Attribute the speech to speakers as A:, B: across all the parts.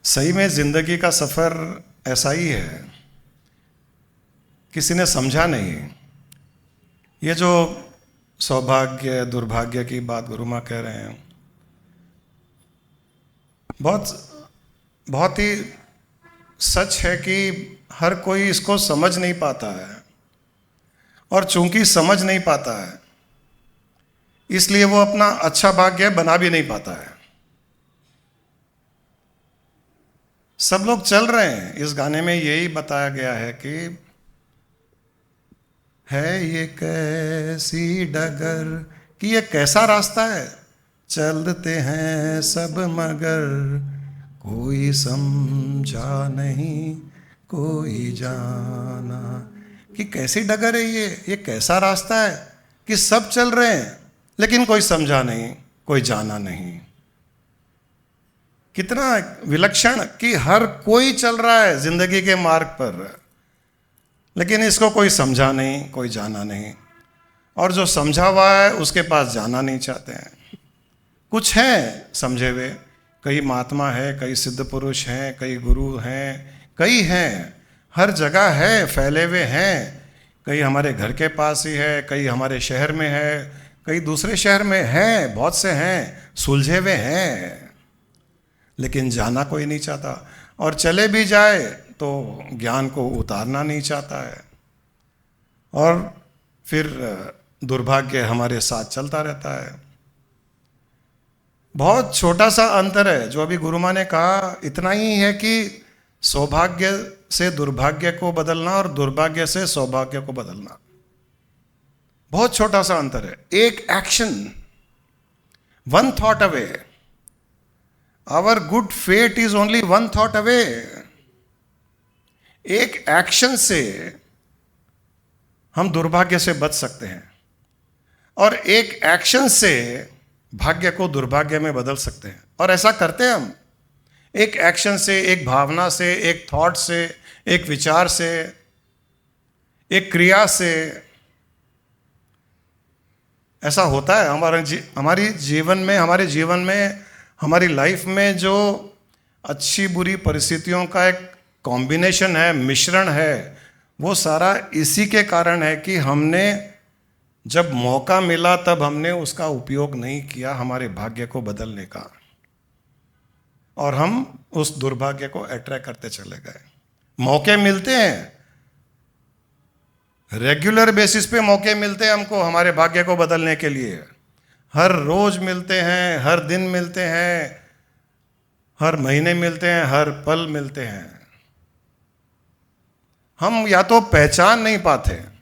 A: सही में जिंदगी का सफर ऐसा ही है, किसी ने समझा नहीं। ये जो सौभाग्य दुर्भाग्य की बात गुरु माँ कह रहे हैं, बहुत बहुत ही सच है कि हर कोई इसको समझ नहीं पाता है, और चूंकि समझ नहीं पाता है इसलिए वो अपना अच्छा भाग्य बना भी नहीं पाता है। सब लोग चल रहे हैं, इस गाने में यही बताया गया है कि है ये कैसी डगर, कि ये कैसा रास्ता है, चलते हैं सब मगर कोई समझा नहीं कोई जाना। कि कैसी डगर है ये कैसा रास्ता है कि सब चल रहे हैं लेकिन कोई समझा नहीं कोई जाना नहीं। कितना विलक्षण कि हर कोई चल रहा है जिंदगी के मार्ग पर, लेकिन इसको कोई समझा नहीं कोई जाना नहीं, और जो समझा हुआ है उसके पास जाना नहीं चाहते हैं। कुछ हैं समझे हुए, कई महात्मा है, कई सिद्ध पुरुष हैं, कई गुरु हैं, कई हैं, हर जगह है, फैले हुए हैं। कई हमारे घर के पास ही है, कई हमारे शहर में है, कई दूसरे शहर में हैं, बहुत से हैं, सुलझे हुए हैं, लेकिन जाना कोई नहीं चाहता। और चले भी जाए तो ज्ञान को उतारना नहीं चाहता है, और फिर दुर्भाग्य हमारे साथ चलता रहता है। बहुत छोटा सा अंतर है जो अभी गुरु माँ ने कहा, इतना ही है कि सौभाग्य से दुर्भाग्य को बदलना और दुर्भाग्य से सौभाग्य को बदलना, बहुत छोटा सा अंतर है। एक action, one thought away. Our good fate is only one thought away. एक एक्शन से हम दुर्भाग्य से बच सकते हैं, और एक एक्शन से भाग्य को दुर्भाग्य में बदल सकते हैं। और ऐसा करते हैं हम, एक एक्शन से, एक भावना से, एक थॉट से, एक विचार से, एक क्रिया से। ऐसा होता है हमारे जीवन में, हमारी लाइफ में जो अच्छी बुरी परिस्थितियों का एक कॉम्बिनेशन है, मिश्रण है, वो सारा इसी के कारण है कि हमने जब मौका मिला तब हमने उसका उपयोग नहीं किया हमारे भाग्य को बदलने का, और हम उस दुर्भाग्य को अट्रैक्ट करते चले गए। मौके मिलते हैं, रेगुलर बेसिस पे मौके मिलते हैं हमको हमारे भाग्य को बदलने के लिए। हर रोज मिलते हैं, हर दिन मिलते हैं, हर महीने मिलते हैं, हर पल मिलते हैं। हम या तो पहचान नहीं पाते,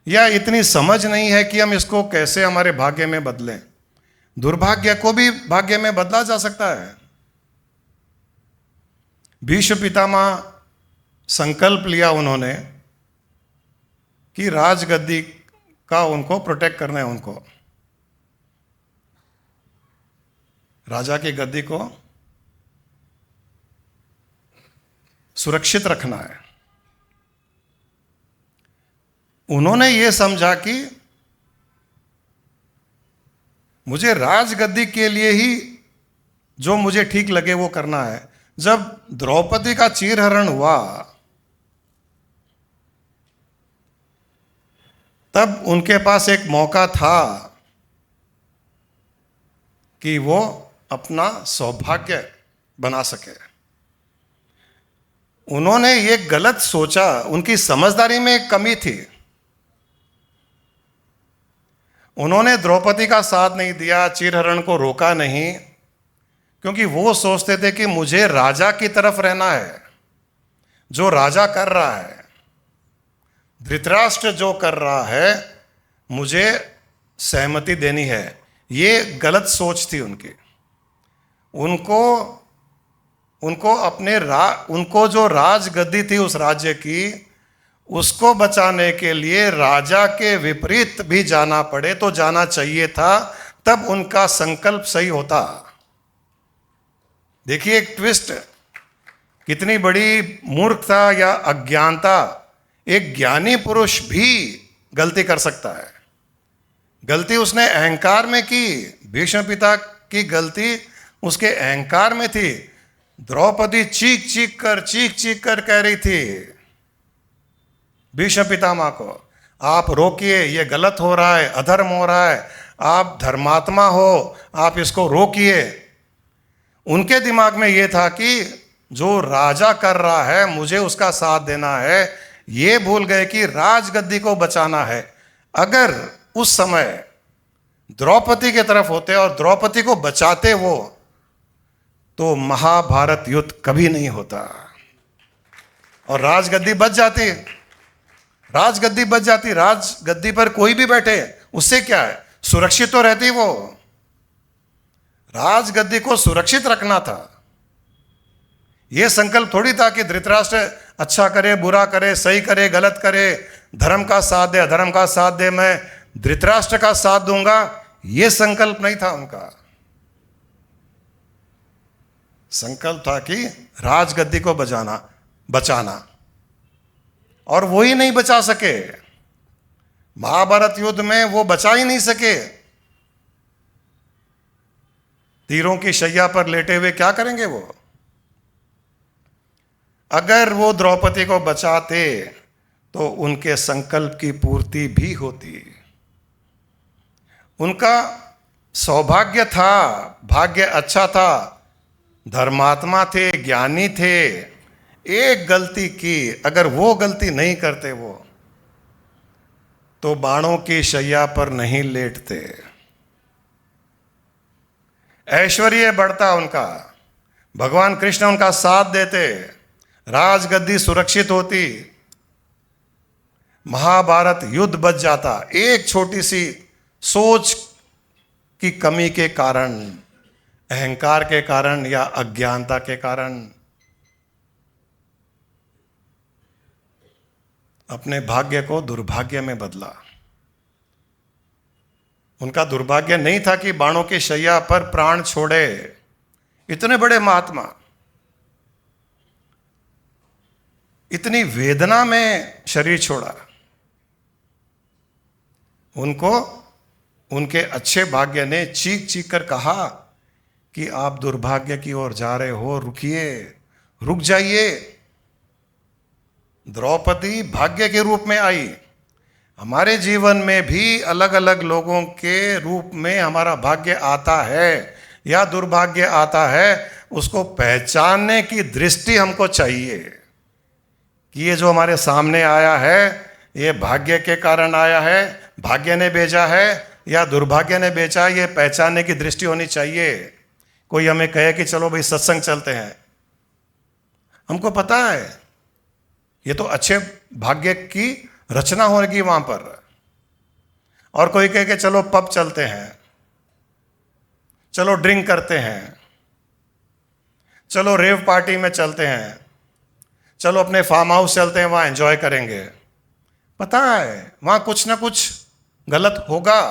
A: या इतनी समझ नहीं है कि हम इसको कैसे हमारे भाग्य में बदलें। दुर्भाग्य को भी भाग्य में बदला जा सकता है। भीष्म पितामह संकल्प लिया उन्होंने कि राजगद्दी का उनको प्रोटेक्ट करना है, उनको राजा की गद्दी को सुरक्षित रखना है। उन्होंने ये समझा कि मुझे राजगद्दी के लिए ही जो मुझे ठीक लगे वो करना है। जब द्रौपदी का चीरहरण हुआ तब उनके पास एक मौका था कि वो अपना सौभाग्य बना सके। उन्होंने ये गलत सोचा, उनकी समझदारी में एक कमी थी। उन्होंने द्रौपदी का साथ नहीं दिया, चीरहरण को रोका नहीं, क्योंकि वो सोचते थे कि मुझे राजा की तरफ रहना है, जो राजा कर रहा है, धृतराष्ट्र जो कर रहा है मुझे सहमति देनी है। ये गलत सोच थी उनकी। उनको जो राजगद्दी थी उस राज्य की, उसको बचाने के लिए राजा के विपरीत भी जाना पड़े तो जाना चाहिए था, तब उनका संकल्प सही होता। देखिए एक ट्विस्ट, कितनी बड़ी मूर्खता या अज्ञानता। एक ज्ञानी पुरुष भी गलती कर सकता है। गलती उसने अहंकार में की, भीष्म पिता की गलती उसके अहंकार में थी। द्रौपदी चीख चीख कर कह रही थी भीष्म पितामह को, आप रोकिए, ये गलत हो रहा है, अधर्म हो रहा है, आप धर्मात्मा हो, आप इसको रोकिए। उनके दिमाग में ये था कि जो राजा कर रहा है मुझे उसका साथ देना है। ये भूल गए कि राजगद्दी को बचाना है। अगर उस समय द्रौपदी के तरफ होते और द्रौपदी को बचाते वो, तो महाभारत युद्ध कभी नहीं होता और राजगद्दी बच जाती। राजगद्दी बच जाती। राजगद्दी पर कोई भी बैठे उससे क्या है, सुरक्षित तो रहती वो। राजगद्दी को सुरक्षित रखना था। यह संकल्प थोड़ी था कि धृतराष्ट्र अच्छा करे, बुरा करे, सही करे, गलत करे, धर्म का साथ दे, अधर्म का साथ दे, मैं धृतराष्ट्र का साथ दूंगा। यह संकल्प नहीं था उनका। संकल्प था कि राजगद्दी को बचाना। और वो ही नहीं बचा सके। महाभारत युद्ध में वो बचा ही नहीं सके। तीरों की शैया पर लेटे हुए क्या करेंगे वो? अगर वो द्रौपदी को बचाते तो उनके संकल्प की पूर्ति भी होती। उनका सौभाग्य था, भाग्य अच्छा था, धर्मात्मा थे, ज्ञानी थे। एक गलती की, अगर वो गलती नहीं करते वो, तो बाणों की शैया पर नहीं लेटते। ऐश्वर्य बढ़ता उनका, भगवान कृष्ण उनका साथ देते, राजगद्दी सुरक्षित होती, महाभारत युद्ध बच जाता। एक छोटी सी सोच की कमी के कारण, अहंकार के कारण या अज्ञानता के कारण अपने भाग्य को दुर्भाग्य में बदला। उनका दुर्भाग्य नहीं था कि बाणों की शैया पर प्राण छोड़े। इतने बड़े महात्मा इतनी वेदना में शरीर छोड़ा। उनको उनके अच्छे भाग्य ने चीख चीख कर कहा कि आप दुर्भाग्य की ओर जा रहे हो, रुकिए, रुक जाइए। द्रौपदी भाग्य के रूप में आई। हमारे जीवन में भी अलग अलग लोगों के रूप में हमारा भाग्य आता है या दुर्भाग्य आता है। उसको पहचानने की दृष्टि हमको चाहिए कि ये जो हमारे सामने आया है ये भाग्य के कारण आया है, भाग्य ने भेजा है या दुर्भाग्य ने भेजा है। ये पहचानने की दृष्टि होनी चाहिए। कोई हमें कहे कि चलो भाई सत्संग चलते हैं, हमको पता है ये तो अच्छे भाग्य की रचना होगी वहां पर। और कोई कहे कि चलो पब चलते हैं, चलो ड्रिंक करते हैं, चलो रेव पार्टी में चलते हैं, चलो अपने फार्म हाउस चलते हैं, वहां एंजॉय करेंगे। पता है वहां कुछ ना कुछ गलत होगा।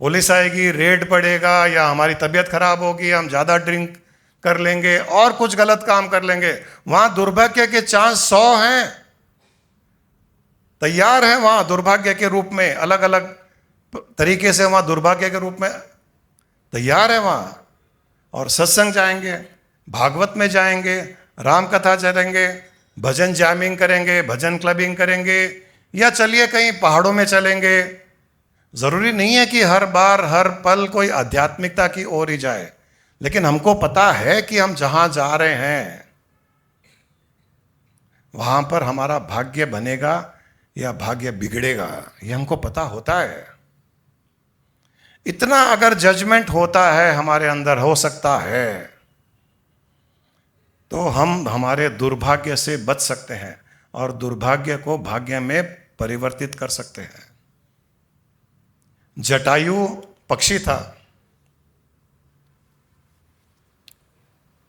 A: पुलिस आएगी, रेड पड़ेगा, या हमारी तबीयत खराब होगी, हम ज्यादा ड्रिंक कर लेंगे और कुछ गलत काम कर लेंगे। वहां दुर्भाग्य के चांस 100 हैं, तैयार हैं वहां दुर्भाग्य के रूप में, अलग अलग तरीके से वहां दुर्भाग्य के रूप में तैयार है वहां। और सत्संग जाएंगे, भागवत में जाएंगे, राम कथा चलेंगे, भजन जैमिंग करेंगे, भजन क्लबिंग करेंगे, या चलिए कहीं पहाड़ों में चलेंगे। जरूरी नहीं है कि हर बार हर पल कोई आध्यात्मिकता की ओर ही जाए, लेकिन हमको पता है कि हम जहां जा रहे हैं वहां पर हमारा भाग्य बनेगा या भाग्य बिगड़ेगा, ये हमको पता होता है। इतना अगर जजमेंट होता है हमारे अंदर, हो सकता है, तो हम हमारे दुर्भाग्य से बच सकते हैं और दुर्भाग्य को भाग्य में परिवर्तित कर सकते हैं। जटायु पक्षी था।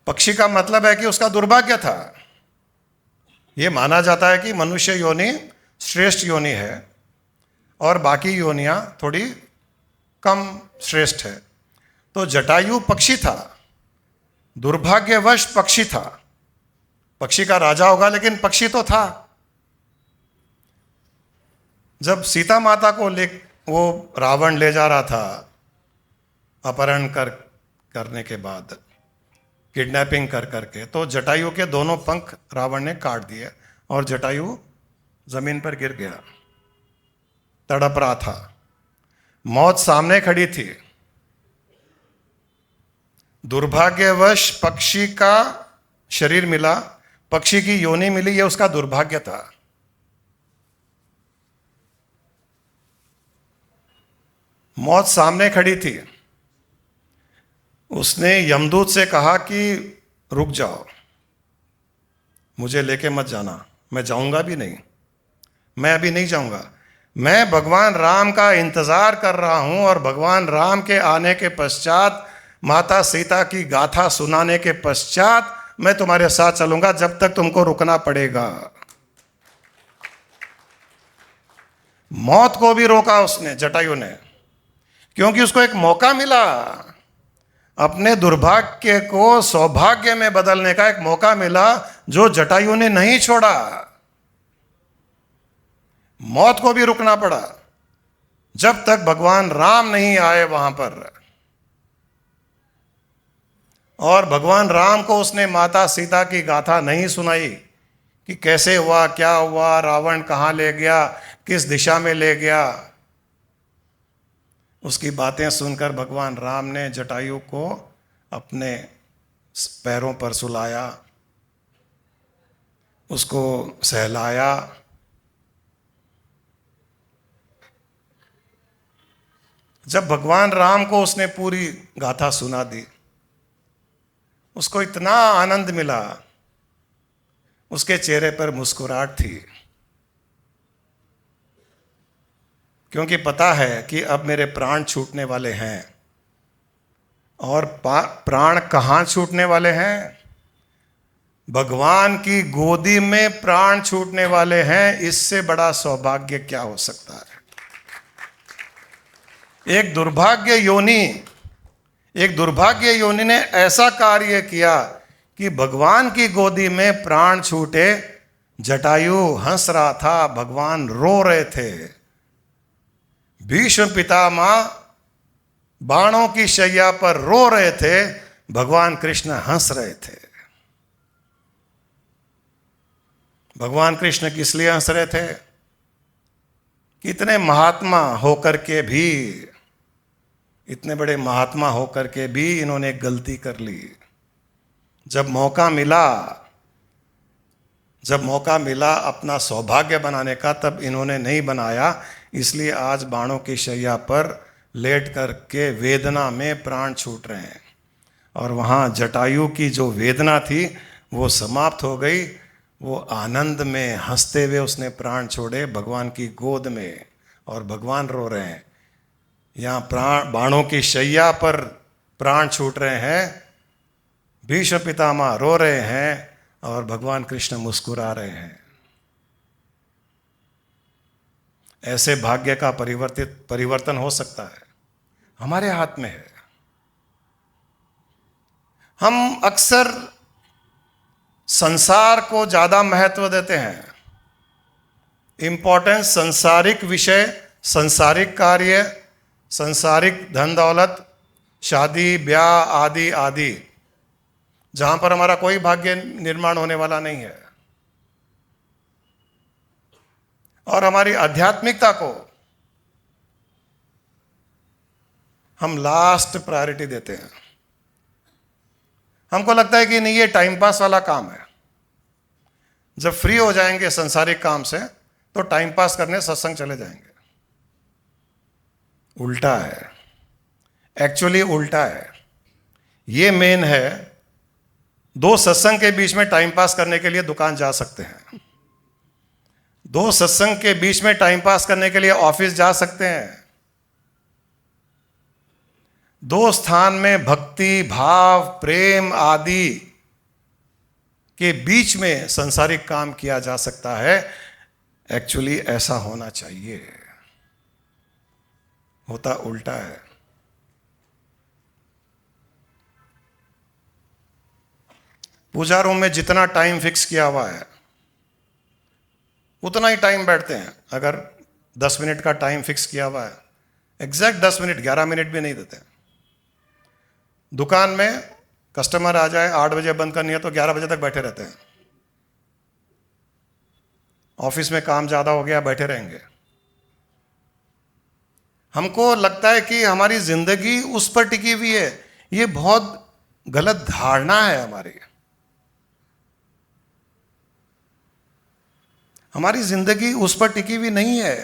A: पक्षी का मतलब है कि उसका दुर्भाग्य था। यह माना जाता है कि मनुष्य योनि श्रेष्ठ योनि है और बाकी योनियां थोड़ी कम श्रेष्ठ है। तो जटायु पक्षी था, दुर्भाग्यवश पक्षी था। पक्षी का राजा होगा लेकिन पक्षी तो था। जब सीता माता को वो रावण ले जा रहा था अपहरण करने के बाद, किडनैपिंग कर करके। तो जटायु के दोनों पंख रावण ने काट दिए और जटायु जमीन पर गिर गया, तड़प रहा था। मौत सामने खड़ी थी। दुर्भाग्यवश पक्षी का शरीर मिला, पक्षी की योनि मिली, यह उसका दुर्भाग्य था। मौत सामने खड़ी थी। उसने यमदूत से कहा कि रुक जाओ, मुझे लेके मत जाना, मैं जाऊंगा भी नहीं, मैं अभी नहीं जाऊंगा। मैं भगवान राम का इंतजार कर रहा हूं और भगवान राम के आने के पश्चात, माता सीता की गाथा सुनाने के पश्चात मैं तुम्हारे साथ चलूंगा, जब तक तुमको रुकना पड़ेगा। मौत को भी रोका उसने, जटायु ने, क्योंकि उसको एक मौका मिला। अपने दुर्भाग्य को सौभाग्य में बदलने का एक मौका मिला, जो जटायु ने नहीं छोड़ा। मौत को भी रुकना पड़ा जब तक भगवान राम नहीं आए वहां पर। और भगवान राम को उसने माता सीता की गाथा नहीं सुनाई कि कैसे हुआ, क्या हुआ, रावण कहां ले गया, किस दिशा में ले गया। उसकी बातें सुनकर भगवान राम ने जटायु को अपने पैरों पर सुलाया, उसको सहलाया। जब भगवान राम को उसने पूरी गाथा सुना दी, उसको इतना आनंद मिला, उसके चेहरे पर मुस्कुराहट थी, क्योंकि पता है कि अब मेरे प्राण छूटने वाले हैं। और प्राण कहाँ छूटने वाले हैं? भगवान की गोदी में प्राण छूटने वाले हैं। इससे बड़ा सौभाग्य क्या हो सकता है? एक दुर्भाग्य योनि ने ऐसा कार्य किया कि भगवान की गोदी में प्राण छूटे। जटायु हंस रहा था, भगवान रो रहे थे। भीष्म पितामह बाणों की शैया पर रो रहे थे, भगवान कृष्ण हंस रहे थे। भगवान कृष्ण किस लिए हंस रहे थे? कितने महात्मा होकर के भी, इतने बड़े महात्मा होकर के भी इन्होंने एक गलती कर ली। जब मौका मिला अपना सौभाग्य बनाने का, तब इन्होंने नहीं बनाया। इसलिए आज बाणों की शैया पर लेट करके वेदना में प्राण छूट रहे हैं। और वहाँ जटायु की जो वेदना थी वो समाप्त हो गई। वो आनंद में हंसते हुए उसने प्राण छोड़े भगवान की गोद में, और भगवान रो रहे हैं। यहाँ बाणों की शैया पर प्राण छूट रहे हैं, भीष्म पितामह रो रहे हैं और भगवान कृष्ण मुस्कुरा रहे हैं। ऐसे भाग्य का परिवर्तन हो सकता है, हमारे हाथ में है। हम अक्सर संसार को ज्यादा महत्व देते हैं। इंपॉर्टेंस संसारिक विषय, संसारिक कार्य, संसारिक धन दौलत, शादी ब्याह आदि आदि, जहां पर हमारा कोई भाग्य निर्माण होने वाला नहीं है। और हमारी आध्यात्मिकता को हम लास्ट प्रायोरिटी देते हैं। हमको लगता है कि नहीं, ये टाइम पास वाला काम है। जब फ्री हो जाएंगे संसारिक काम से तो टाइम पास करने सत्संग चले जाएंगे। उल्टा है, एक्चुअली उल्टा है। ये मेन है। दो सत्संग के बीच में टाइम पास करने के लिए दुकान जा सकते हैं। दो सत्संग के बीच में टाइम पास करने के लिए ऑफिस जा सकते हैं। दो स्थान में भक्ति भाव प्रेम आदि के बीच में संसारिक काम किया जा सकता है। एक्चुअली ऐसा होना चाहिए, होता उल्टा है। पूजा रूम में जितना टाइम फिक्स किया हुआ है उतना ही टाइम बैठते हैं। अगर 10 मिनट का टाइम फिक्स किया हुआ है, एग्जैक्ट 10 मिनट, 11 मिनट भी नहीं देते। दुकान में कस्टमर आ जाए, 8 बजे बंद करनी है तो 11 बजे तक बैठे रहते हैं। ऑफिस में काम ज़्यादा हो गया, बैठे रहेंगे। हमको लगता है कि हमारी जिंदगी उस पर टिकी हुई है। ये बहुत गलत धारणा है हमारी। हमारी जिंदगी उस पर टिकी हुई नहीं है।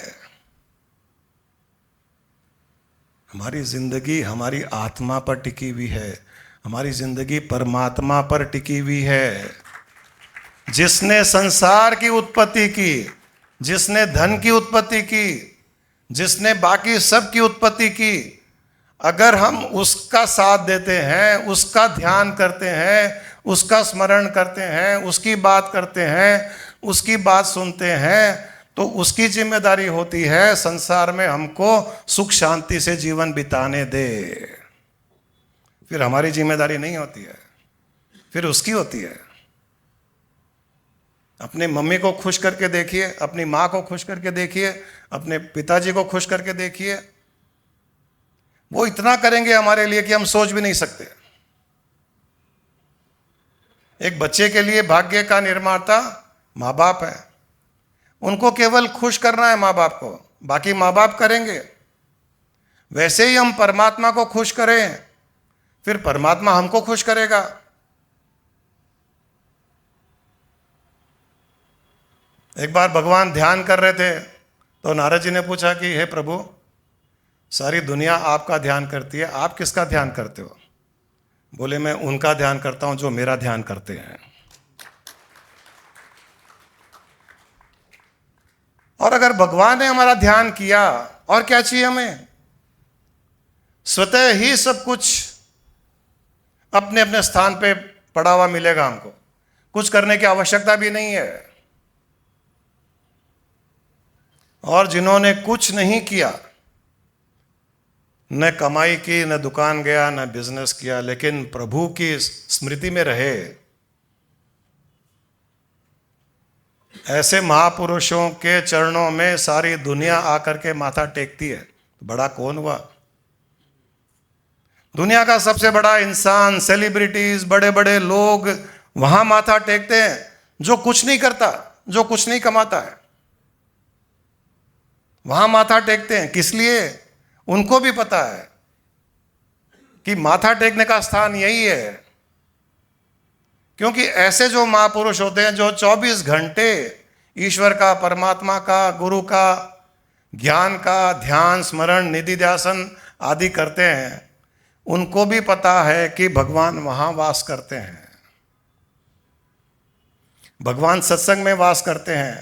A: हमारी जिंदगी हमारी आत्मा पर टिकी हुई है। हमारी जिंदगी परमात्मा पर टिकी हुई है, जिसने संसार की उत्पत्ति की, जिसने धन की उत्पत्ति की, जिसने बाकी सब की उत्पत्ति की। अगर हम उसका साथ देते हैं, उसका ध्यान करते हैं, उसका स्मरण करते हैं, उसकी बात करते हैं, उसकी बात सुनते हैं, तो उसकी जिम्मेदारी होती है संसार में हमको सुख शांति से जीवन बिताने दे। फिर हमारी जिम्मेदारी नहीं होती है, फिर उसकी होती है। अपनी मम्मी को खुश करके देखिए, अपनी माँ को खुश करके देखिए, अपने पिताजी को खुश करके देखिए। वो इतना करेंगे हमारे लिए कि हम सोच भी नहीं सकते। एक बच्चे के लिए भाग्य का निर्माता माँ बाप है। उनको केवल खुश करना है माँ बाप को, बाकी माँ बाप करेंगे। वैसे ही हम परमात्मा को खुश करें, फिर परमात्मा हमको खुश करेगा। एक बार भगवान ध्यान कर रहे थे तो नारद जी ने पूछा कि हे प्रभु, सारी दुनिया आपका ध्यान करती है, आप किसका ध्यान करते हो? बोले, मैं उनका ध्यान करता हूं जो मेरा ध्यान करते हैं। और अगर भगवान ने हमारा ध्यान किया, और क्या चाहिए हमें? स्वतः ही सब कुछ अपने अपने स्थान पे पड़ा हुआ मिलेगा हमको। कुछ करने की आवश्यकता भी नहीं है। और जिन्होंने कुछ नहीं किया, न कमाई की, न दुकान गया, न बिजनेस किया, लेकिन प्रभु की स्मृति में रहे, ऐसे महापुरुषों के चरणों में सारी दुनिया आकर के माथा टेकती है, तो बड़ा कौन हुआ? दुनिया का सबसे बड़ा इंसान, सेलिब्रिटीज, बड़े बड़े लोग वहां माथा टेकते हैं जो कुछ नहीं करता, जो कुछ नहीं कमाता है। वहां माथा टेकते हैं। किस लिए? उनको भी पता है कि माथा टेकने का स्थान यही है। क्योंकि ऐसे जो महापुरुष होते हैं जो 24 घंटे ईश्वर का, परमात्मा का, गुरु का, ज्ञान का ध्यान, स्मरण, निधि ध्यासन आदि करते हैं, उनको भी पता है कि भगवान वहां वास करते हैं। भगवान सत्संग में वास करते हैं।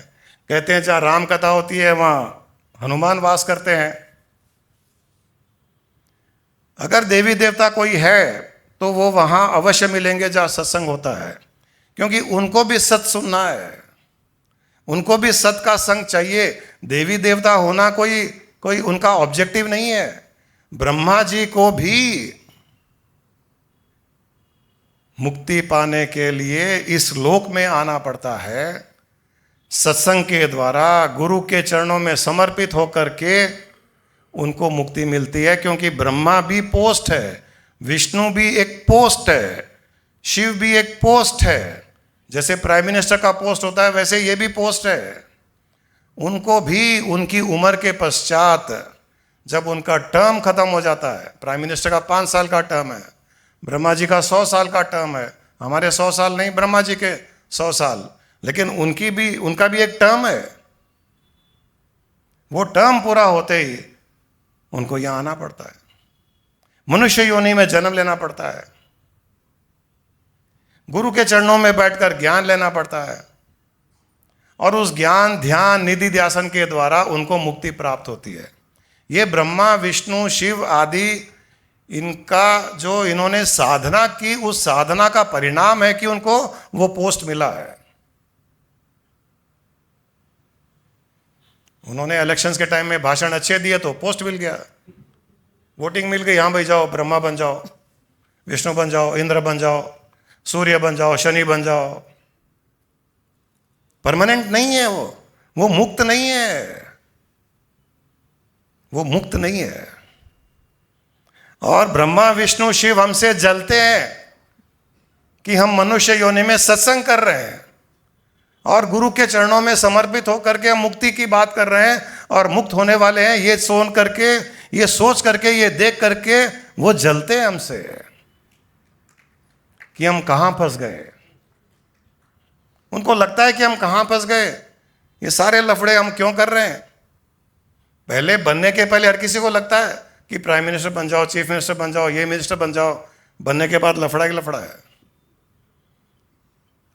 A: कहते हैं जहां राम कथा होती है वहां हनुमान वास करते हैं। अगर देवी देवता कोई है तो वो वहां अवश्य मिलेंगे जहां सत्संग होता है, क्योंकि उनको भी सत्य सुनना है, उनको भी सत्य का संग चाहिए। देवी देवता होना कोई उनका ऑब्जेक्टिव नहीं है। ब्रह्मा जी को भी मुक्ति पाने के लिए इस लोक में आना पड़ता है। सत्संग के द्वारा गुरु के चरणों में समर्पित होकर के उनको मुक्ति मिलती है। क्योंकि ब्रह्मा भी पोस्ट है, विष्णु भी एक पोस्ट है, शिव भी एक पोस्ट है। जैसे प्राइम मिनिस्टर का पोस्ट होता है, वैसे ये भी पोस्ट है। उनको भी उनकी उम्र के पश्चात, जब उनका टर्म खत्म हो जाता है, प्राइम मिनिस्टर का 5 साल का टर्म है, ब्रह्मा जी का 100 साल का टर्म है। हमारे 100 साल नहीं, ब्रह्मा जी के 100 साल, लेकिन उनका भी एक टर्म है। वो टर्म पूरा होते ही उनको यहां आना पड़ता है, मनुष्य योनि में जन्म लेना पड़ता है, गुरु के चरणों में बैठकर ज्ञान लेना पड़ता है, और उस ज्ञान, ध्यान, निधि ध्यासन के द्वारा उनको मुक्ति प्राप्त होती है। ये ब्रह्मा, विष्णु, शिव आदि, इनका जो इन्होंने साधना की, उस साधना का परिणाम है कि उनको वो पोस्ट मिला है। उन्होंने इलेक्शंस के टाइम में भाषण अच्छे दिए तो पोस्ट मिल गया, वोटिंग मिल गई। यहां भाई जाओ, ब्रह्मा बन जाओ, विष्णु बन जाओ, इंद्र बन जाओ, सूर्य बन जाओ, शनि बन जाओ। परमानेंट नहीं है वो मुक्त नहीं है, वो मुक्त नहीं है। और ब्रह्मा, विष्णु, शिव हमसे जलते हैं, कि हम मनुष्य योनि में सत्संग कर रहे हैं और गुरु के चरणों में समर्पित होकर के हम मुक्ति की बात कर रहे हैं और मुक्त होने वाले हैं, ये सोच करके, ये देख करके वो जलते हैं हमसे कि हम कहां फंस गए। उनको लगता है कि हम कहां फंस गए, ये सारे लफड़े हम क्यों कर रहे हैं। पहले बनने के पहले हर किसी को लगता है कि प्राइम मिनिस्टर बन जाओ, चीफ मिनिस्टर बन जाओ, ये मिनिस्टर बन जाओ। बनने के बाद लफड़ा ही लफड़ा है।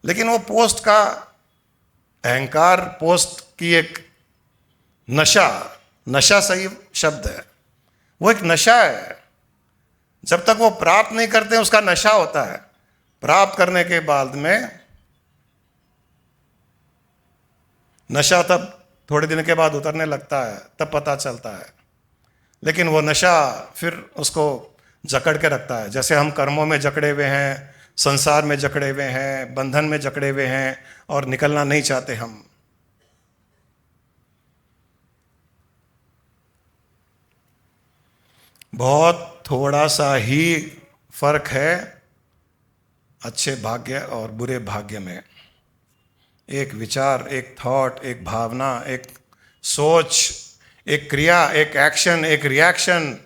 A: लेकिन वो पोस्ट का अहंकार, पोस्ट की एक नशा सही शब्द है, वो एक नशा है। जब तक वो प्राप्त नहीं करते उसका नशा होता है। प्राप्त करने के बाद में नशा तब थोड़े दिन के बाद उतरने लगता है, तब पता चलता है। लेकिन वो नशा फिर उसको जकड़ के रखता है। जैसे हम कर्मों में जकड़े हुए हैं, संसार में जकड़े हुए हैं, बंधन में जकड़े हुए हैं और निकलना नहीं चाहते हम। बहुत थोड़ा सा ही फर्क है अच्छे भाग्य और बुरे भाग्य में। एक विचार, एक थॉट, एक भावना, एक सोच, एक क्रिया, एक एक्शन, एक रिएक्शन,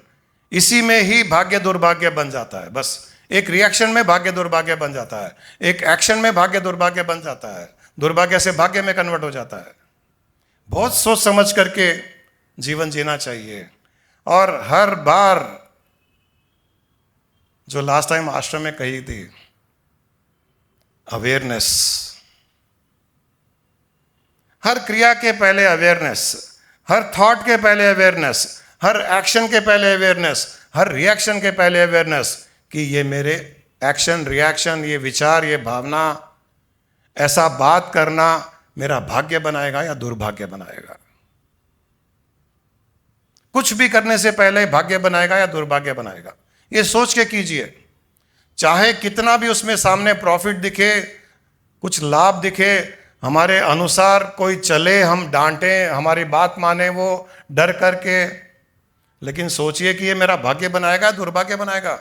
A: इसी में ही भाग्य दुर्भाग्य बन जाता है। बस एक रिएक्शन में भाग्य दुर्भाग्य बन जाता है, एक एक्शन में भाग्य दुर्भाग्य बन जाता है, दुर्भाग्य से भाग्य में कन्वर्ट हो जाता है। बहुत सोच समझ करके जीवन जीना चाहिए। और हर बार, जो लास्ट टाइम आश्रम में कही थी, अवेयरनेस, हर क्रिया के पहले अवेयरनेस, हर थॉट के पहले अवेयरनेस, हर एक्शन के पहले अवेयरनेस, हर रिएक्शन के पहले अवेयरनेस कि ये मेरे एक्शन, रिएक्शन, ये विचार, ये भावना, ऐसा बात करना मेरा भाग्य बनाएगा या दुर्भाग्य बनाएगा। कुछ भी करने से पहले भाग्य बनाएगा या दुर्भाग्य बनाएगा, ये सोच के कीजिए। चाहे कितना भी उसमें सामने प्रॉफिट दिखे, कुछ लाभ दिखे, हमारे अनुसार कोई चले, हम डांटें, हमारी बात माने वो डर करके, लेकिन सोचिए कि ये मेरा भाग्य बनाएगा, दुर्भाग्य बनाएगा।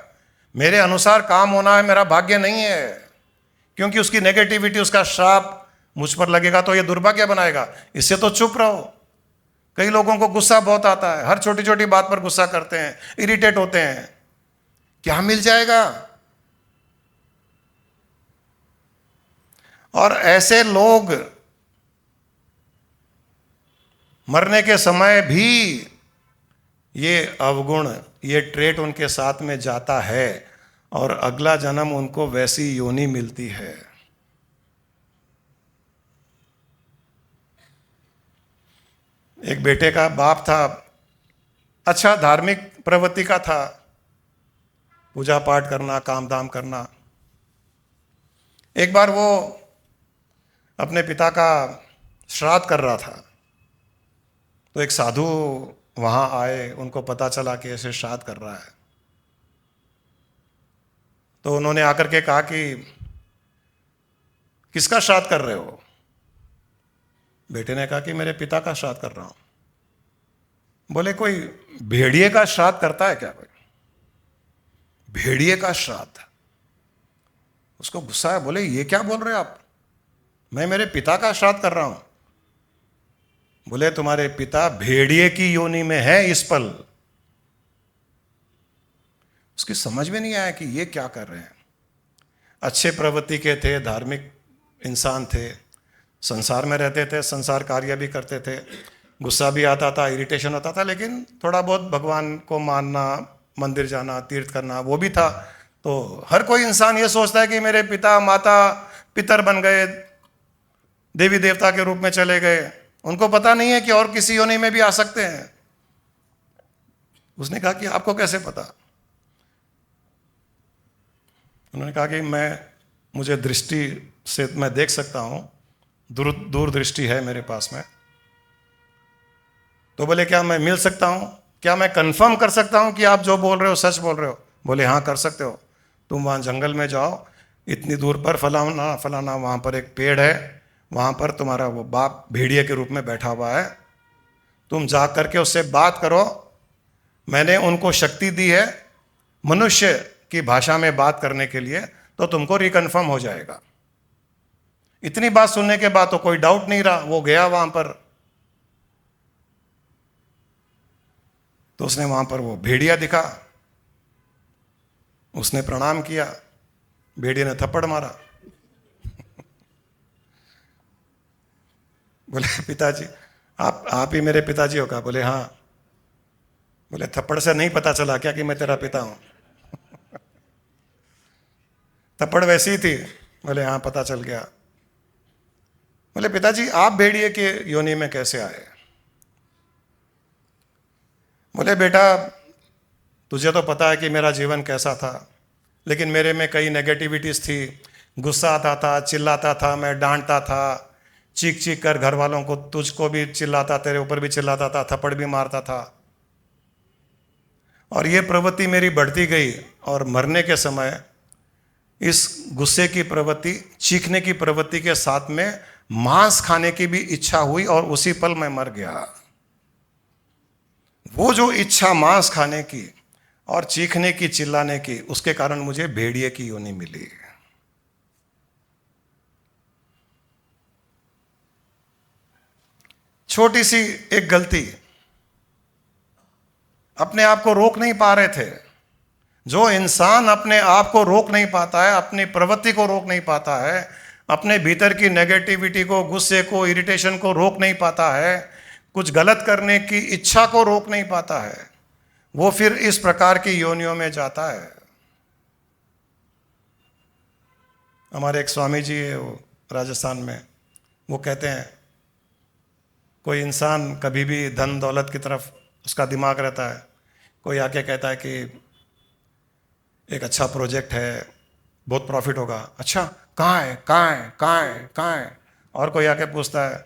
A: मेरे अनुसार काम होना है, मेरा भाग्य नहीं है, क्योंकि उसकी नेगेटिविटी, उसका श्राप मुझ पर लगेगा तो ये दुर्भाग्य बनाएगा। इससे तो चुप रहो। कई लोगों को गुस्सा बहुत आता है, हर छोटी छोटी बात पर गुस्सा करते हैं, इरिटेट होते हैं। क्या मिल जाएगा? और ऐसे लोग मरने के समय भी ये अवगुण, ये ट्रेट उनके साथ में जाता है और अगला जन्म उनको वैसी योनि मिलती है। एक बेटे का बाप था, अच्छा धार्मिक प्रवृत्ति का था, पूजा पाठ करना, काम धाम करना। एक बार वो अपने पिता का श्राद्ध कर रहा था, तो एक साधु वहां आए, उनको पता चला कि ऐसे श्राद्ध कर रहा है। तो उन्होंने आकर के कहा कि किसका श्राद्ध कर रहे हो? बेटे ने कहा कि मेरे पिता का श्राद्ध कर रहा हूं। बोले कोई भेड़िए का श्राद्ध करता है क्या? कोई भेड़िए का श्राद्ध? उसको गुस्सा है, बोले ये क्या बोल रहे हो आप? मैं मेरे पिता का श्राद्ध कर रहा हूं। बोले तुम्हारे पिता भेड़िए की योनि में है इस पल। उसकी समझ में नहीं आया कि ये क्या कर रहे हैं। अच्छे प्रवृत्ति के थे, धार्मिक इंसान थे, संसार में रहते थे, संसार कार्य भी करते थे, गुस्सा भी आता था, इरिटेशन होता था, लेकिन थोड़ा बहुत भगवान को मानना, मंदिर जाना, तीर्थ करना वो भी था। तो हर कोई इंसान ये सोचता है कि मेरे पिता माता पितर बन गए, देवी देवता के रूप में चले गए, उनको पता नहीं है कि और किसी योनि में भी आ सकते हैं। उसने कहा कि आपको कैसे पता? उन्होंने कहा कि मुझे दृष्टि से मैं देख सकता हूं, दूर दृष्टि है मेरे पास में। तो बोले क्या मैं मिल सकता हूं? क्या मैं कंफर्म कर सकता हूं कि आप जो बोल रहे हो सच बोल रहे हो? बोले हाँ कर सकते हो। तुम वहां जंगल में जाओ, इतनी दूर पर फलाना फलाना वहां पर एक पेड़ है, वहां पर तुम्हारा वो बाप भेड़िए के रूप में बैठा हुआ है, तुम जा करके उससे बात करो। मैंने उनको शक्ति दी है मनुष्य की भाषा में बात करने के लिए, तो तुमको रिकन्फर्म हो जाएगा। इतनी बात सुनने के बाद तो कोई डाउट नहीं रहा, वो गया वहां पर। तो उसने वहां पर वो भेड़िया दिखा, उसने प्रणाम किया, भेड़िया ने थप्पड़ मारा। बोले पिताजी, आप ही मेरे पिताजी हो? कहा, बोले हाँ। बोले थप्पड़ से नहीं पता चला क्या कि मैं तेरा पिता हूं? थप्पड़ वैसी ही थी? बोले हाँ, पता चल गया। बोले पिताजी, आप भेड़िए के योनि में कैसे आए? बोले बेटा, तुझे तो पता है कि मेरा जीवन कैसा था, लेकिन मेरे में कई नेगेटिविटीज थी। गुस्सा आता था, चिल्लाता था, मैं डांटता था, चीख चीख कर घर वालों को, तुझको भी चिल्लाता, तेरे ऊपर भी चिल्लाता था, थप्पड़ भी मारता था। और ये प्रवृत्ति मेरी बढ़ती गई, और मरने के समय इस गुस्से की प्रवृत्ति, चीखने की प्रवृत्ति के साथ में मांस खाने की भी इच्छा हुई, और उसी पल मैं मर गया। वो जो इच्छा मांस खाने की और चीखने की, चिल्लाने की, उसके कारण मुझे भेड़िए की योनि मिली। छोटी सी एक गलती, अपने आप को रोक नहीं पा रहे थे। जो इंसान अपने आप को रोक नहीं पाता है, अपनी प्रवृत्ति को रोक नहीं पाता है, अपने भीतर की नेगेटिविटी को, गुस्से को, इरिटेशन को रोक नहीं पाता है, कुछ गलत करने की इच्छा को रोक नहीं पाता है, वो फिर इस प्रकार की योनियों में जाता है। हमारे एक स्वामी जी है, वो राजस्थान में, वो कहते हैं कोई इंसान कभी भी धन दौलत की तरफ उसका दिमाग रहता है, कोई आके कहता है कि एक अच्छा प्रोजेक्ट है, बहुत प्रॉफिट होगा, अच्छा कहाँ है, कहाँ है, कहाँ है, कहाँ है? और कोई आके पूछता है,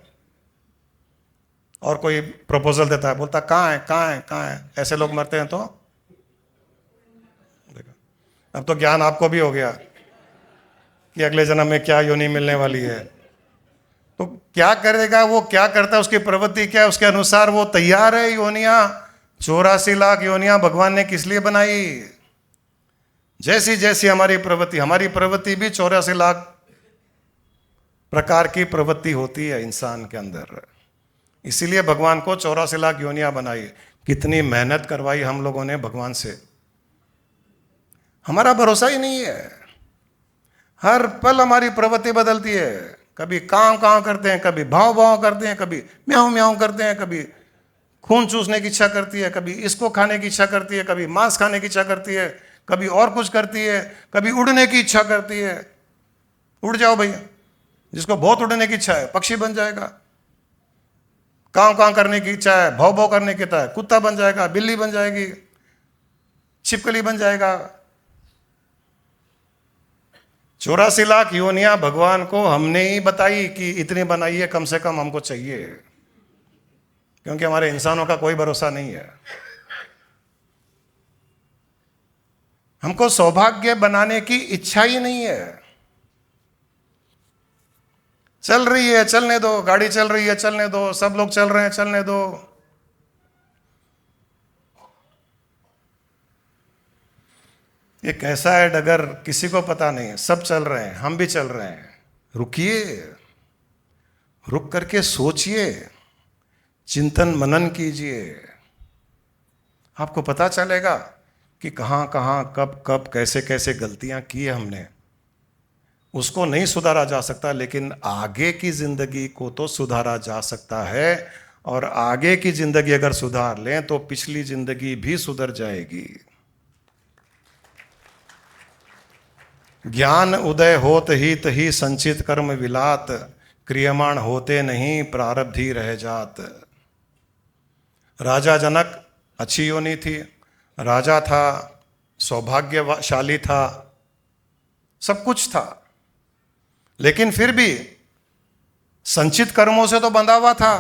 A: और कोई प्रपोजल देता है, बोलता कहाँ है, कहाँ है, कहाँ है? ऐसे लोग मरते हैं। तो देखो, अब तो ज्ञान आपको भी हो गया कि अगले जन्म में क्या योनि मिलने वाली है। तो क्या करेगा वो, क्या करता है, उसकी प्रवृत्ति क्या है, उसके अनुसार वो तैयार है। योनियां 84 लाख योनियां भगवान ने किस लिए बनाई? जैसी जैसी हमारी प्रवृत्ति भी 84 लाख प्रकार की प्रवृत्ति होती है इंसान के अंदर। इसीलिए भगवान को 84 लाख योनियां बनाई। कितनी मेहनत करवाई हम लोगों ने भगवान से, हमारा भरोसा ही नहीं है। हर पल हमारी प्रवृत्ति बदलती है। कभी काम काम करते हैं, कभी भाव भाव करते हैं, कभी म्याऊं म्याऊं करते हैं, कभी खून चूसने की इच्छा करती है, कभी इसको खाने की इच्छा करती है, कभी मांस खाने की इच्छा करती है, कभी और कुछ करती है, कभी उड़ने की इच्छा करती है। उड़ जाओ भैया, जिसको बहुत उड़ने की इच्छा है पक्षी बन जाएगा। काम काम करने की इच्छा है, भाव भाव करने की इच्छा है, कुत्ता बन जाएगा, बिल्ली बन जाएगी, छिपकली बन जाएगा। 84 लाख योनियां भगवान को हमने ही बताई कि इतनी बनाइए, कम से कम हमको चाहिए, क्योंकि हमारे इंसानों का कोई भरोसा नहीं है। हमको सौभाग्य बनाने की इच्छा ही नहीं है। चल रही है, चलने दो, गाड़ी चल रही है, चलने दो, सब लोग चल रहे हैं, चलने दो। ये कैसा है डगर, किसी को पता नहीं है। सब चल रहे हैं, हम भी चल रहे हैं। रुकिए, रुक करके सोचिए, चिंतन मनन कीजिए, आपको पता चलेगा कि कहाँ कहाँ, कब कब, कैसे कैसे गलतियां की है हमने। उसको नहीं सुधारा जा सकता, लेकिन आगे की जिंदगी को तो सुधारा जा सकता है। और आगे की जिंदगी अगर सुधार लें तो पिछली जिंदगी भी सुधर जाएगी। ज्ञान उदय होत ही तही संचित कर्म विलात, क्रियमाण होते नहीं प्रारब्धि रह जात। राजा जनक अच्छी योनि थी, राजा था, सौभाग्यशाली था, सब कुछ था, लेकिन फिर भी संचित कर्मों से तो बंधा हुआ था।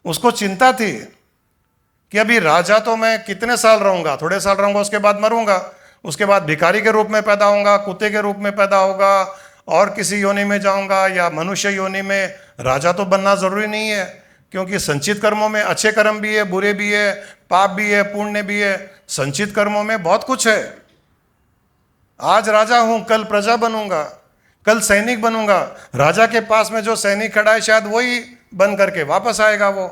A: उसको चिंता थी कि अभी राजा तो मैं कितने साल रहूंगा, थोड़े साल रहूंगा, उसके बाद मरूंगा, उसके बाद भिखारी के रूप में पैदा होऊंगा, कुत्ते के रूप में पैदा होगा, और किसी योनि में जाऊंगा, या मनुष्य योनि में। राजा तो बनना जरूरी नहीं है, क्योंकि संचित कर्मों में अच्छे कर्म भी है, बुरे भी है, पाप भी है, पुण्य भी है। संचित कर्मों में बहुत कुछ है। आज राजा हूं, कल प्रजा बनूंगा, कल सैनिक बनूंगा। राजा के पास में जो सैनिक खड़ा है शायद वही बन करके वापस आएगा वो।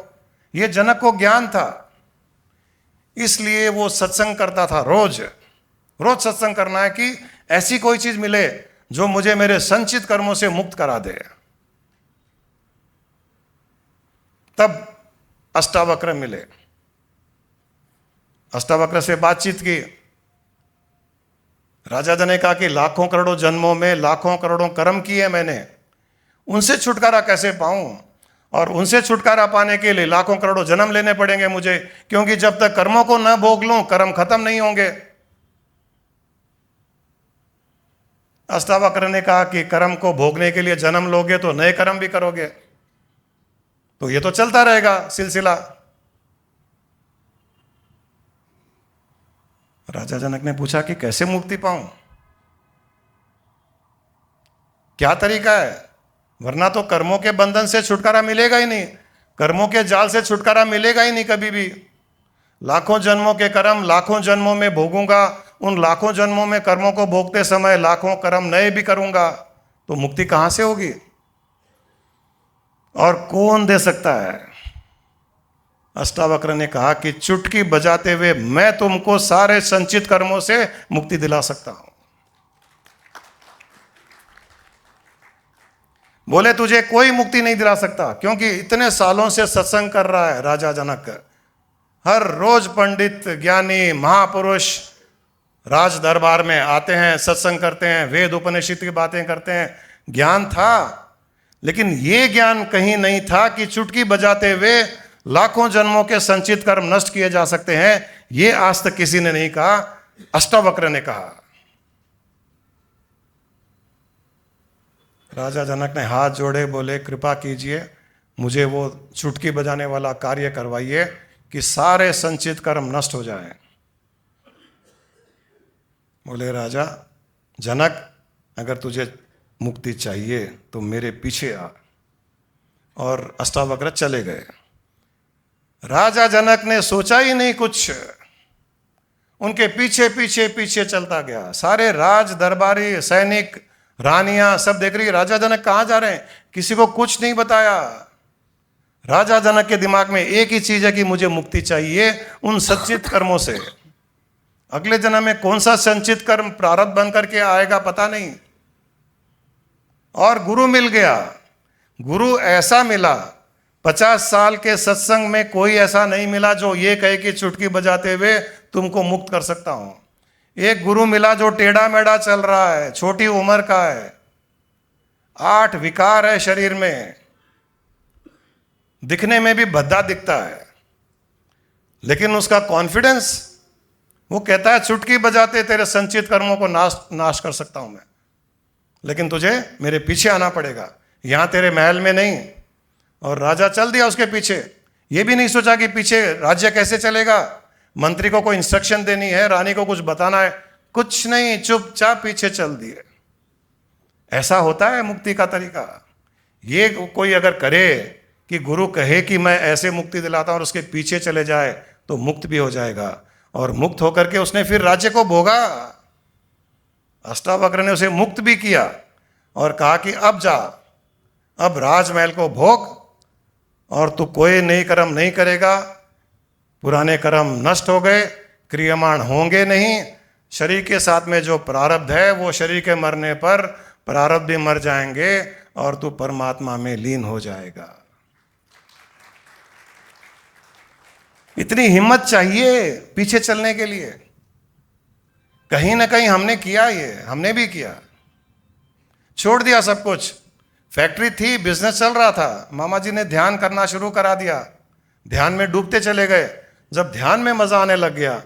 A: ये जनक को ज्ञान था, इसलिए वो सत्संग करता था। रोज रोज सत्संग करना है कि ऐसी कोई चीज मिले जो मुझे मेरे संचित कर्मों से मुक्त करा दे। तब अष्टावक्र मिले, अष्टावक्र से बातचीत की। राजा ने कहा कि लाखों करोड़ों जन्मों में लाखों करोड़ों कर्म किए मैंने, उनसे छुटकारा कैसे पाऊं? और उनसे छुटकारा पाने के लिए लाखों करोड़ों जन्म लेने पड़ेंगे मुझे, क्योंकि जब तक कर्मों को न भोग लूं कर्म खत्म नहीं होंगे। अष्टावक्र ने कहा कि कर्म को भोगने के लिए जन्म लोगे तो नए कर्म भी करोगे, तो ये तो चलता रहेगा सिलसिला। राजा जनक ने पूछा कि कैसे मुक्ति पाऊं, क्या तरीका है? वरना तो कर्मों के बंधन से छुटकारा मिलेगा ही नहीं, कर्मों के जाल से छुटकारा मिलेगा ही नहीं कभी भी। लाखों जन्मों के कर्म लाखों जन्मों में भोगूंगा, उन लाखों जन्मों में कर्मों को भोगते समय लाखों कर्म नए भी करूंगा, तो मुक्ति कहां से होगी? और कौन दे सकता है? अष्टावक्र ने कहा कि चुटकी बजाते हुए मैं तुमको सारे संचित कर्मों से मुक्ति दिला सकता हूं। बोले तुझे कोई मुक्ति नहीं दिला सकता, क्योंकि इतने सालों से सत्संग कर रहा है राजा जनक। हर रोज पंडित ज्ञानी महापुरुष राज दरबार में आते हैं, सत्संग करते हैं, वेद उपनिषद की बातें करते हैं। ज्ञान था, लेकिन ये ज्ञान कहीं नहीं था कि चुटकी बजाते हुए लाखों जन्मों के संचित कर्म नष्ट किए जा सकते हैं। ये आज तक किसी ने नहीं कहा, अष्टावक्र ने कहा। राजा जनक ने हाथ जोड़े, बोले कृपा कीजिए, मुझे वो चुटकी बजाने वाला कार्य करवाइए कि सारे संचित कर्म नष्ट हो जाएं। बोले राजा जनक, अगर तुझे मुक्ति चाहिए तो मेरे पीछे आ। और अष्टावक्र चले गए। राजा जनक ने सोचा ही नहीं कुछ, उनके पीछे पीछे पीछे चलता गया। सारे राज दरबारी सैनिक रानियां सब देख रही, राजा जनक कहां जा रहे हैं, किसी को कुछ नहीं बताया। राजा जनक के दिमाग में एक ही चीज है कि मुझे मुक्ति चाहिए उन संचित कर्मों से। अगले जन्म में कौन सा संचित कर्म प्रारब्ध बन करके आएगा पता नहीं। और गुरु मिल गया, गुरु ऐसा मिला, 50 साल के सत्संग में कोई ऐसा नहीं मिला जो ये कहे कि चुटकी बजाते हुए तुमको मुक्त कर सकता हूं। एक गुरु मिला जो टेढ़ा मेढ़ा चल रहा है, छोटी उम्र का है, 8 विकार है शरीर में, दिखने में भी भद्दा दिखता है, लेकिन उसका कॉन्फिडेंस, वो कहता है चुटकी बजाते तेरे संचित कर्मों को नाश कर सकता हूं मैं, लेकिन तुझे मेरे पीछे आना पड़ेगा, यहां तेरे महल में नहीं। और राजा चल दिया उसके पीछे। ये भी नहीं सोचा कि पीछे राज्य कैसे चलेगा, मंत्री को कोई इंस्ट्रक्शन देनी है, रानी को कुछ बताना है, कुछ नहीं, चुपचाप पीछे चल दिए। ऐसा होता है मुक्ति का तरीका। ये कोई अगर करे कि गुरु कहे कि मैं ऐसे मुक्ति दिलाता हूं और उसके पीछे चले जाए तो मुक्त भी हो जाएगा। और मुक्त होकर के उसने फिर राज्य को भोगा। अष्टावक्र ने उसे मुक्त भी किया और कहा कि अब जा, अब राजमहल को भोग, और तू कोई नई कर्म नहीं करेगा, पुराने कर्म नष्ट हो गए, क्रियमाण होंगे नहीं। शरीर के साथ में जो प्रारब्ध है वो शरीर के मरने पर प्रारब्ध भी मर जाएंगे और तू परमात्मा में लीन हो जाएगा। इतनी हिम्मत चाहिए पीछे चलने के लिए। कहीं ना कहीं हमने किया, ये हमने भी किया, छोड़ दिया सब कुछ। फैक्ट्री थी, बिजनेस चल रहा था, मामा जी ने ध्यान करना शुरू करा दिया, ध्यान में डूबते चले गए। जब ध्यान में मजा आने लग गया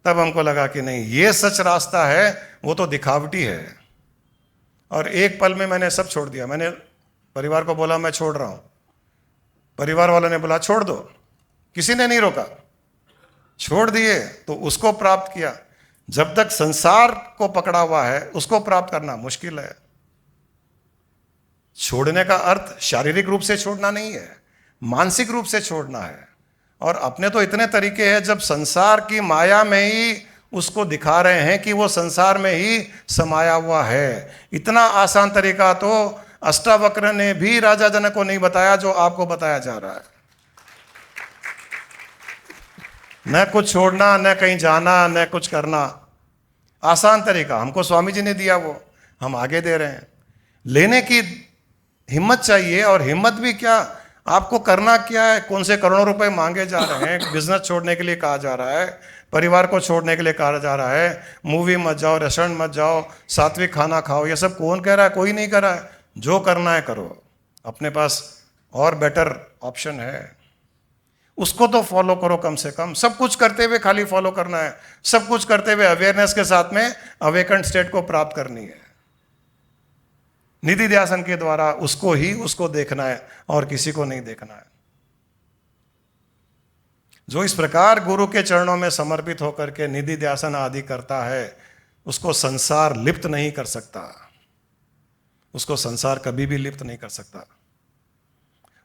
A: तब हमको लगा कि नहीं, ये सच रास्ता है, वो तो दिखावटी है। और एक पल में मैंने सब छोड़ दिया। मैंने परिवार को बोला मैं छोड़ रहा हूं, परिवार वालों ने बोला छोड़ दो, किसी ने नहीं रोका, छोड़ दिए तो उसको प्राप्त किया। जब तक संसार को पकड़ा हुआ है उसको प्राप्त करना मुश्किल है। छोड़ने का अर्थ शारीरिक रूप से छोड़ना नहीं है, मानसिक रूप से छोड़ना है। और अपने तो इतने तरीके हैं, जब संसार की माया में ही उसको दिखा रहे हैं कि वो संसार में ही समाया हुआ है। इतना आसान तरीका तो अष्टावक्र ने भी राजा जनक को नहीं बताया जो आपको बताया जा रहा है। न कुछ छोड़ना, न कहीं जाना, न कुछ करना, आसान तरीका हमको स्वामी जी ने दिया, वो हम आगे दे रहे हैं। लेने की हिम्मत चाहिए, और हिम्मत भी क्या, आपको करना क्या है? कौन से करोड़ों रुपए मांगे जा रहे हैं, बिजनेस छोड़ने के लिए कहा जा रहा है, परिवार को छोड़ने के लिए कहा जा रहा है, मूवी मत जाओ, रेस्टोरेंट मत जाओ, सात्विक खाना खाओ, ये सब कौन कह रहा है? कोई नहीं कर रहा है। जो करना है करो, अपने पास और बेटर ऑप्शन है, उसको तो फॉलो करो। कम से कम सब कुछ करते हुए खाली फॉलो करना है, सब कुछ करते हुए अवेयरनेस के साथ में अवेकन स्टेट को प्राप्त करनी है। निधि ध्यासन के द्वारा उसको देखना है और किसी को नहीं देखना है। जो इस प्रकार गुरु के चरणों में समर्पित होकर के निधि ध्यासन आदि करता है, उसको संसार लिप्त नहीं कर सकता, उसको संसार कभी भी लिप्त नहीं कर सकता।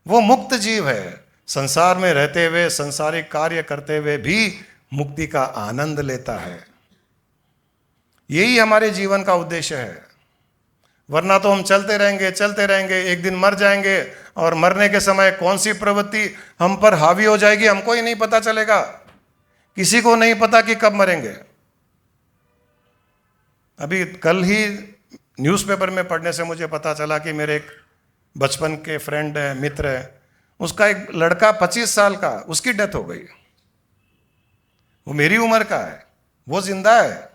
A: वो मुक्त जीव है, संसार में रहते हुए, संसारिक कार्य करते हुए भी मुक्ति का आनंद लेता है। यही हमारे जीवन का उद्देश्य है। वरना तो हम चलते रहेंगे, एक दिन मर जाएंगे, और मरने के समय कौन सी प्रवृत्ति हम पर हावी हो जाएगी हमको ही नहीं पता चलेगा। किसी को नहीं पता कि कब मरेंगे। अभी कल ही न्यूज़पेपर में पढ़ने से मुझे पता चला कि मेरे एक बचपन के फ्रेंड है, मित्र है, उसका एक लड़का 25 साल का, उसकी डेथ हो गई। वो मेरी उम्र का है, वो जिंदा है,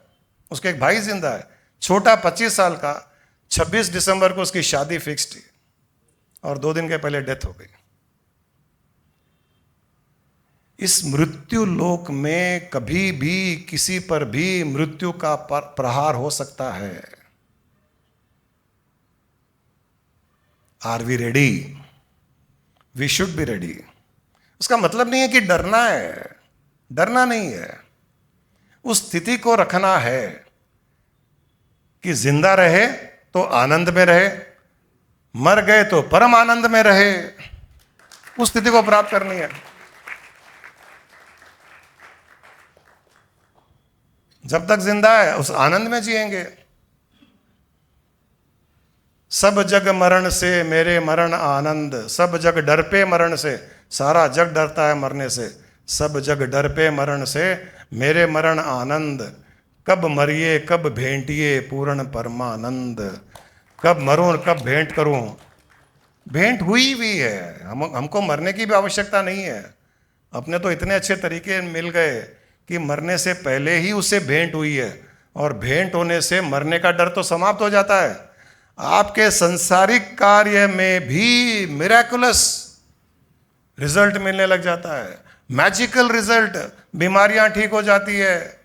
A: उसका एक भाई जिंदा है, छोटा 25 साल का। 26 दिसंबर को उसकी शादी फिक्स थी और 2 दिन के पहले डेथ हो गई। इस मृत्यु लोक में कभी भी किसी पर भी मृत्यु का प्रहार हो सकता है। Are we ready? We should be ready. उसका मतलब नहीं है कि डरना है, डरना नहीं है। उस स्थिति को रखना है कि जिंदा रहे तो आनंद में रहे, मर गए तो परम आनंद में रहे। उस स्थिति को प्राप्त करनी है। जब तक जिंदा है उस आनंद में जिएंगे। सब जग मरण से मेरे मरण आनंद, सब जग डर पे मरण से, सारा जग डरता है मरने से, सब जग डर पे मरण से मेरे मरण आनंद। कब मरिए कब भेंटिए पूर्ण परमानंद। कब मरूं कब भेंट करूं, भेंट हुई भी है। हमको मरने की भी आवश्यकता नहीं है। अपने तो इतने अच्छे तरीके मिल गए कि मरने से पहले ही उससे भेंट हुई है, और भेंट होने से मरने का डर तो समाप्त हो जाता है। आपके संसारिक कार्य में भी मिरेकुलस रिजल्ट मिलने लग जाता है, मैजिकल रिजल्ट। बीमारियां ठीक हो जाती है,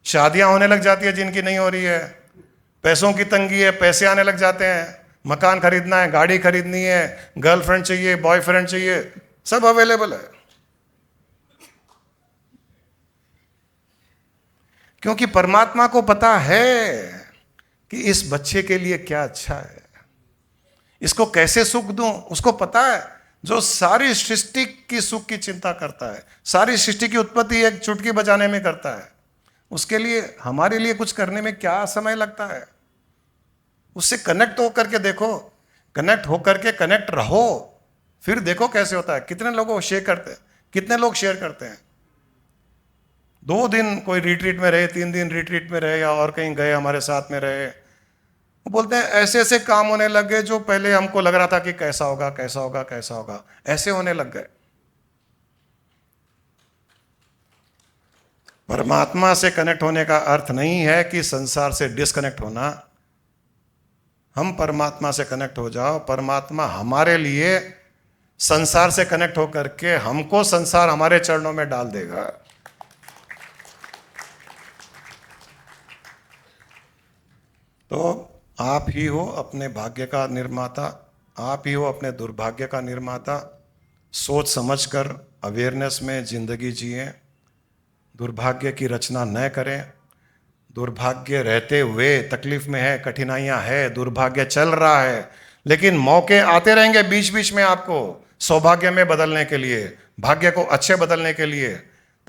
A: शादियां होने लग जाती है जिनकी नहीं हो रही है, पैसों की तंगी है, पैसे आने लग जाते हैं, मकान खरीदना है, गाड़ी खरीदनी है, गर्लफ्रेंड चाहिए, बॉयफ्रेंड चाहिए, सब अवेलेबल है। क्योंकि परमात्मा को पता है कि इस बच्चे के लिए क्या अच्छा है, इसको कैसे सुख दूं, उसको पता है। जो सारी सृष्टि की सुख की चिंता करता है, सारी सृष्टि की उत्पत्ति एक चुटकी बजाने में करता है, उसके लिए हमारे लिए कुछ करने में क्या समय लगता है। उससे कनेक्ट होकर के देखो, कनेक्ट होकर के कनेक्ट रहो, फिर देखो कैसे होता है। कितने लोग शेयर करते हैं, कितने लोग शेयर करते हैं। 2 दिन कोई रिट्रीट में रहे, 3 दिन रिट्रीट में रहे, या और कहीं गए हमारे साथ में रहे, वो बोलते हैं ऐसे ऐसे काम होने लग गए जो पहले हमको लग रहा था कि कैसा होगा कैसा होगा कैसा होगा, ऐसे होने लग गए। परमात्मा से कनेक्ट होने का अर्थ नहीं है कि संसार से डिस्कनेक्ट होना। हम परमात्मा से कनेक्ट हो जाओ, परमात्मा हमारे लिए संसार से कनेक्ट होकर के हमको संसार हमारे चरणों में डाल देगा। तो आप ही हो अपने भाग्य का निर्माता, आप ही हो अपने दुर्भाग्य का निर्माता। सोच समझकर अवेयरनेस में जिंदगी जिए, दुर्भाग्य की रचना न करें। दुर्भाग्य रहते हुए तकलीफ में है, कठिनाइयां है, दुर्भाग्य चल रहा है, लेकिन मौके आते रहेंगे बीच बीच में आपको सौभाग्य में बदलने के लिए, भाग्य को अच्छे बदलने के लिए।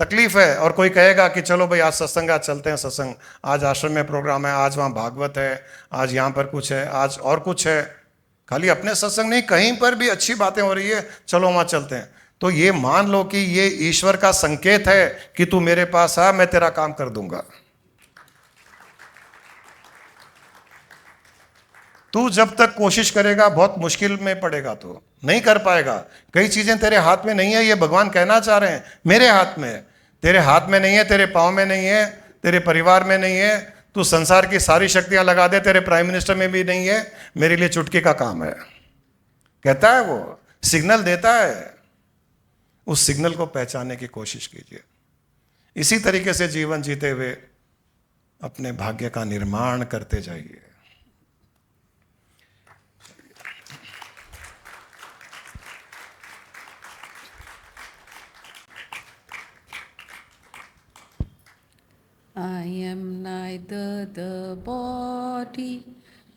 A: तकलीफ है। और कोई कहेगा कि चलो भाई आज सत्संग, आज चलते हैं सत्संग, आज आश्रम में प्रोग्राम है, आज वहाँ भागवत है, आज यहाँ पर कुछ है, आज और कुछ है। खाली अपने सत्संग नहीं, कहीं पर भी अच्छी बातें हो रही है, चलो वहाँ चलते हैं। तो ये मान लो कि ये ईश्वर का संकेत है कि तू मेरे पास आ, मैं तेरा काम कर दूंगा। तू जब तक कोशिश करेगा बहुत मुश्किल में पड़ेगा, तो नहीं कर पाएगा। कई चीजें तेरे हाथ में नहीं है, ये भगवान कहना चाह रहे हैं, मेरे हाथ में है। तेरे हाथ में नहीं है, तेरे पाँव में नहीं है, तेरे परिवार में नहीं है। तू संसार की सारी शक्तियां लगा दे, तेरे प्राइम मिनिस्टर में भी नहीं है, मेरे लिए चुटकी का काम है। कहता है वो, सिग्नल देता है, उस सिग्नल को पहचानने की कोशिश कीजिए। इसी तरीके से जीवन जीते हुए अपने भाग्य का निर्माण करते जाइए।
B: I am neither the body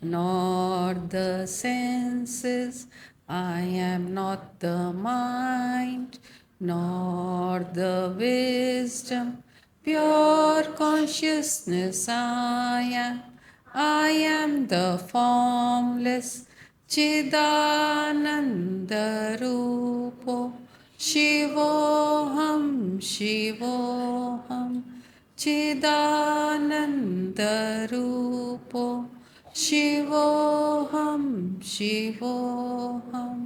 B: nor the senses. I am not the mind nor the wisdom. Pure consciousness I am. I am the formless Chidananda Rupo. Shivoham, Shivoham. Chidanandarupo Shivoham Shivoham.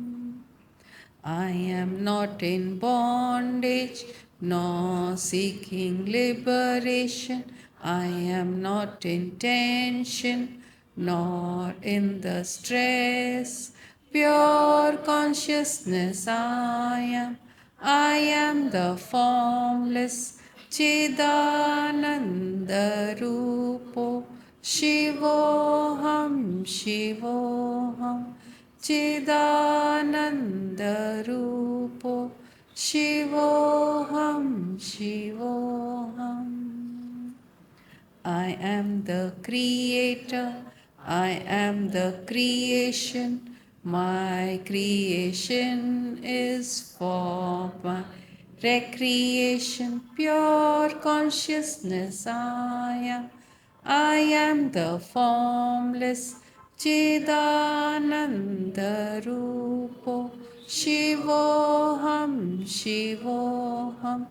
B: I am not in bondage nor seeking liberation. I am not in tension nor in the stress. Pure consciousness I am. I am the formless Chidananda Rupo Shivoham Shivoham. Chidananda Rupo Shivoham Shivoham. I am the creator, I am the creation. My creation is for my recreation. Pure consciousness I am. I am the formless Chidananda Rupo Shivoham Shivoham.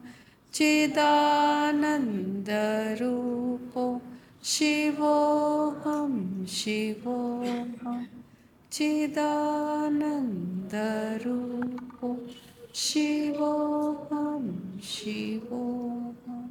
B: Chidananda Rupo Shivoham Shivoham. Chidananda Rupo Shivoham Shivoham.